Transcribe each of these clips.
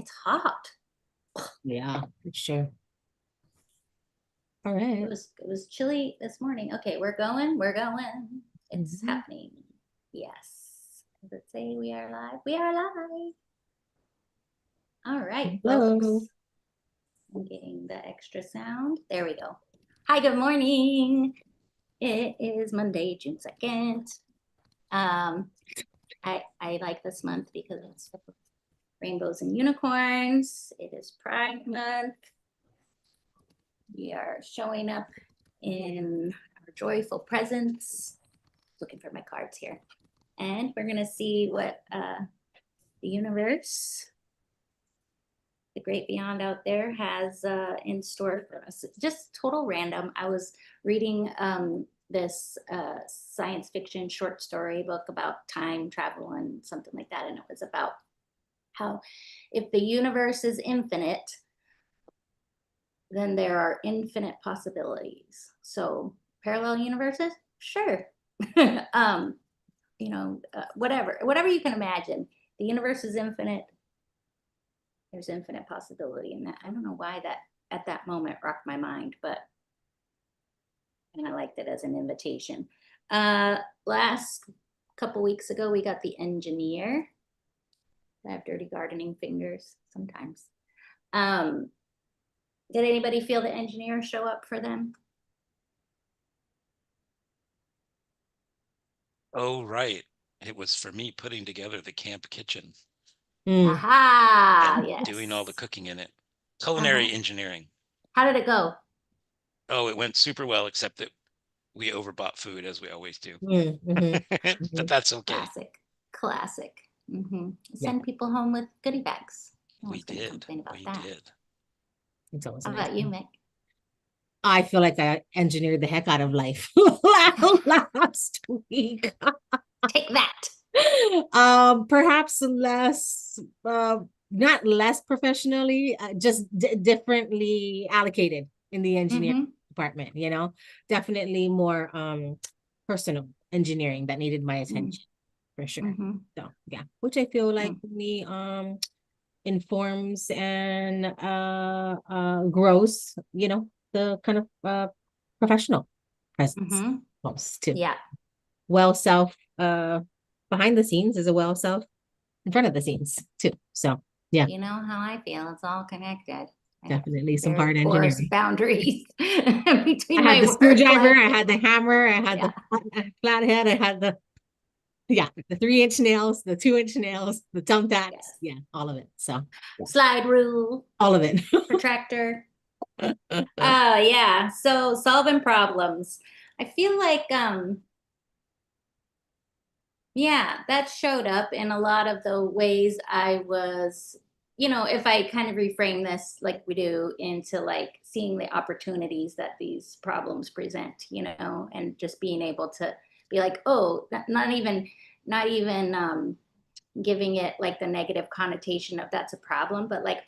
it's hot. Yeah, it's true. All right. It was chilly this morning. Okay, we're going. It's happening. Yes. Does it say we are live? We are live. All right, Hello. folks. I'm getting the extra sound. There we go. Hi, good morning. It is Monday, June 2nd. I like this month because it's rainbows and unicorns. It is Pride Month. We are showing up in our joyful presence. Looking for my cards here. And we're going to see what the universe, the great beyond out there, has in store for us. Just total random. I was reading this science fiction short story book about time travel and something like that. And it was about how if the universe is infinite, then there are infinite possibilities. So parallel universes, sure. Whatever you can imagine. The universe is infinite. There's infinite possibility in that. I don't know why that at that moment rocked my mind, and I liked it as an invitation. Last couple weeks ago, we got the engineer. I have dirty gardening fingers sometimes. Did anybody feel the engineer show up for them? Oh, right. It was for me putting together the camp kitchen. Aha, and yes. doing all the cooking in it. Culinary engineering. How did it go? Oh, it went super well, except that we overbought food, as we always do. But that's okay. Classic. Send people home with goodie bags. We did. How about you, Mick? I feel like I engineered the heck out of life last week. Take that. Perhaps less, not less professionally, just differently allocated in the engineering department, definitely more personal engineering that needed my attention for sure. So yeah, which I feel like me informs and grows, the kind of professional presence most too. Yeah. Well self behind the scenes is a well self in front of the scenes too. So yeah. You know how I feel. It's all connected. Definitely some hard engineering boundaries between I had the screwdriver, I had the hammer, I had the flathead, I had the 3-inch nails, the 2-inch nails, the thumbtacks, all of it. So slide rule, all of it. protractor. Yeah. So solving problems. I feel like that showed up in a lot of the ways I was, if I kind of reframe this like we do into like seeing the opportunities that these problems present, and just being able to be like, oh, not even giving it like the negative connotation of that's a problem, but like,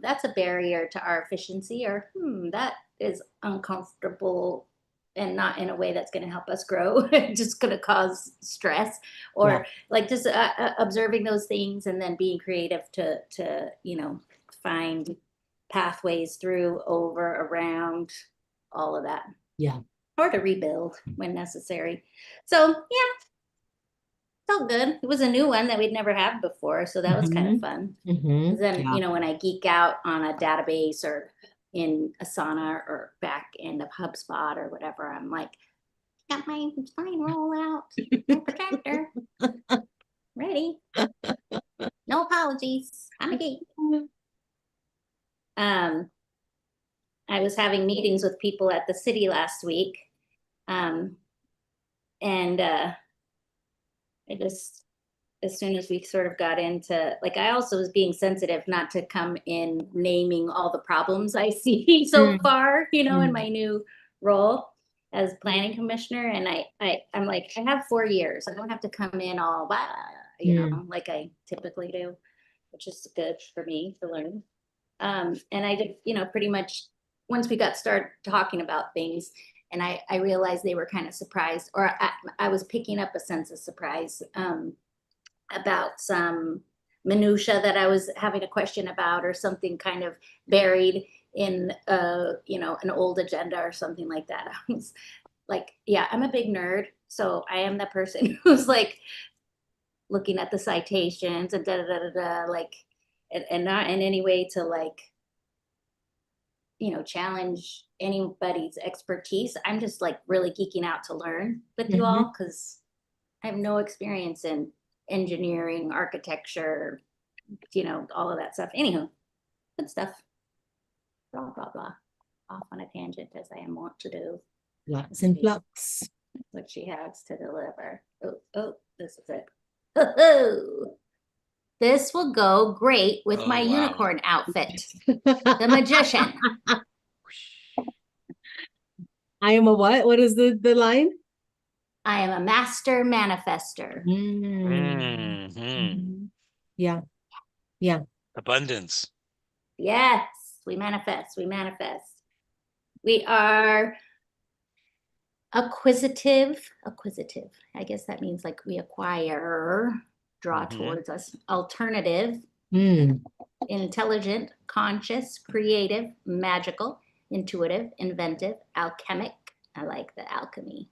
that's a barrier to our efficiency, or that is uncomfortable and not in a way that's going to help us grow, just going to cause stress, or like just observing those things and then being creative to find pathways through, over, around, all of that. Yeah. Or to rebuild when necessary. So felt good. It was a new one that we'd never had before, so that was kind of fun. Then when I geek out on a database or in Asana or back end of HubSpot or whatever, I'm like, got my spine roll out, my protractor ready. No apologies. I'm a geek. I was having meetings with people at the city last week, and it just, as soon as we sort of got into, like, I also was being sensitive not to come in naming all the problems I see so far, in my new role as planning commissioner. And I'm like, I have 4 years. I don't have to come in all, like I typically do, which is good for me to learn. And I did, pretty much once we got started talking about things, and I realized they were kind of surprised, or I was picking up a sense of surprise about some minutia that I was having a question about, or something kind of buried in, you know, an old agenda or something like that. I was like, yeah, I'm a big nerd. So I am that person who's like looking at the citations and like, and not in any way to like, you know, challenge anybody's expertise. I'm just like really geeking out to learn with you all, because I have no experience in engineering, architecture, you know, all of that stuff. Anywho, good stuff. Blah, blah, blah. Off on a tangent, as I am wont to do. Lots and flux. What she has to deliver. Oh, this is it. Oh, this will go great with my wow. unicorn outfit. The magician. I am a what? What is the line? I am a master manifester. Yeah. Yeah. Abundance. Yes, we manifest. We manifest. We are acquisitive. I guess that means like we acquire, draw towards us. Alternative, intelligent, conscious, creative, magical, intuitive, inventive, alchemic. I like the alchemy.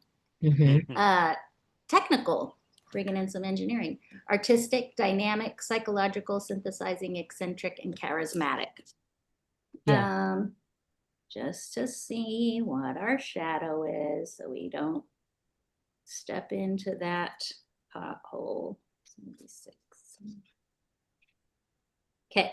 Technical, bringing in some engineering. Artistic, dynamic, psychological, synthesizing, eccentric, and charismatic. Yeah. Just to see what our shadow is, so we don't step into that pothole. 76. Okay,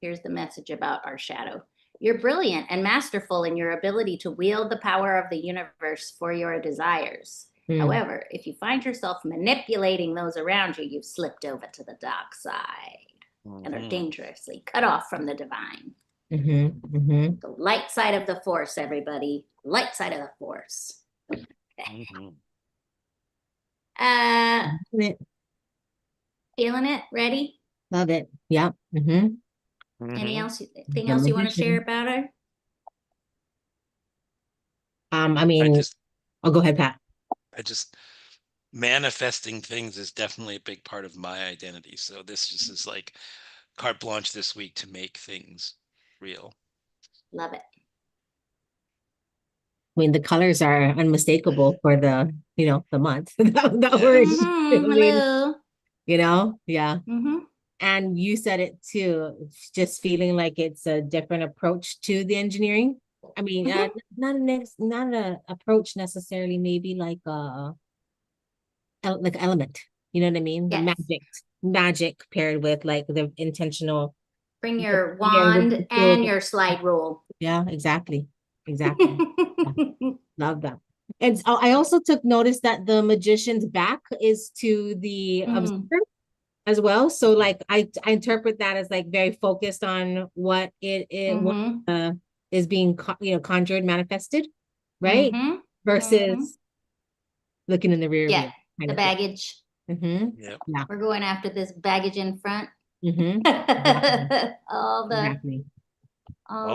here's the message about our shadow. You're brilliant and masterful in your ability to wield the power of the universe for your desires. However, if you find yourself manipulating those around you, you've slipped over to the dark side and are dangerously cut off from the divine. The light side of the force, everybody. Light side of the force. Okay. Feeling it? Ready? Love it. Yeah. Anything else you want to share about her? I mean, I'll go ahead, Pat. Manifesting things is definitely a big part of my identity. So this just is like carte blanche this week to make things real. Love it. I mean, the colors are unmistakable for the, you know, the month. that word. Hello. You know, yeah. And you said it too, just feeling like it's a different approach to the engineering. I mean, not an approach necessarily, maybe like element. You know what I mean? Yes. Magic paired with like the intentional. Bring your wand and your slide rule. Yeah, exactly. Yeah. Love that. And I also took notice that the magician's back is to the observer as well. So like I interpret that as like very focused on what it is being conjured, manifested, right? Versus looking in the rear view. The baggage. Yeah. We're going after this baggage in front. All the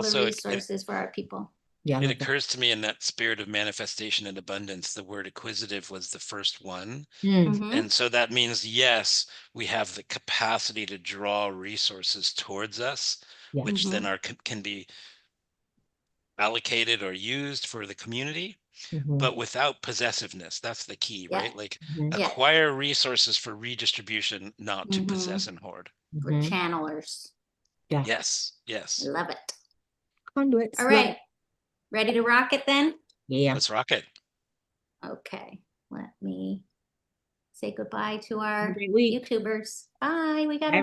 resources for our people. Yeah. It occurs to me in that spirit of manifestation and abundance, the word acquisitive was the first one. And so that means, yes, we have the capacity to draw resources towards us, which then can be allocated or used for the community, but without possessiveness. That's the key, right? Like acquire resources for redistribution, not to possess and hoard. We're channelers. Yeah. Yes. Love it. Conduits. All right. Ready to rock it then? Yeah. Let's rock it. Okay. Let me say goodbye to our Have a great week. YouTubers. Bye. We got